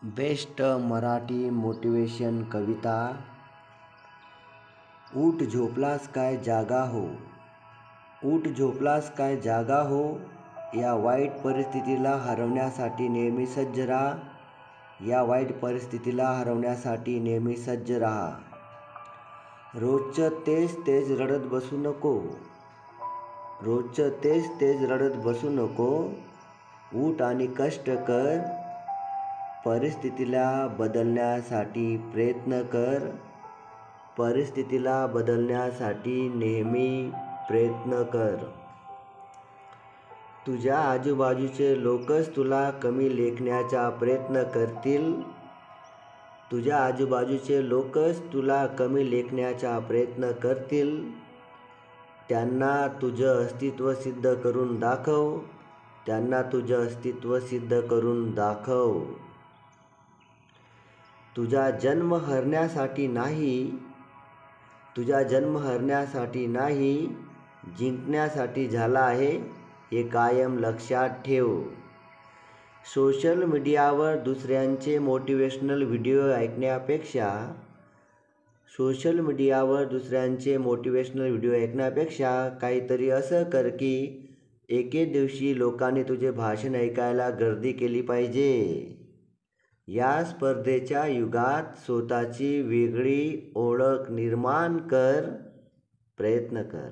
Best Marathi motivation कविता. उठ झोपलास काय जागा हो, उठ झोपलास काय जागा हो, या वाईट परिस्थितीला हरवण्यासाठी नेहमी सज्ज राहा, या वाईट परिस्थितीला हरवण्यासाठी नेहमी सज्ज राहा. रोजचं तेच तेच रडत बसू नको, रोजचं तेच तेच रडत बसू नको, उठ आणि कष्ट कर, परिस्थितीला बदलण्यासाठी प्रयत्न कर, परिस्थितीला बदलण्यासाठी नेहमी प्रयत्न कर. तुझ्या आजूबाजूचे लोकच तुला कमी लेखण्याचा प्रयत्न करतील, तुझ्या आजूबाजूचे लोकच तुला कमी लेखण्याचा प्रयत्न करतील. त्यांना तुझं अस्तित्व सिद्ध करून दाखव, त्यांना तुझं अस्तित्व सिद्ध करून दाखव. तुझा जन्म हरण्यासाठी नाही, तुझा जन्म हरण्यासाठी नाही, जिंकण्यासाठी झाला आहे, हे कायम लक्षात ठेव. सोशल मीडियावर दुसऱ्यांचे मोटिवेशनल व्हिडिओ ऐकण्यापेक्षा, सोशल मीडियावर दुसऱ्यांचे मोटिवेशनल व्हिडिओ ऐकण्यापेक्षा काहीतरी असं कर की एके दिवशी लोकांनी तुझे भाषण ऐकायला गर्दी केली पाहिजे. या स्पर्धेच्या युगात स्वतःची वेगळी ओळख निर्माण कर, प्रयत्न कर.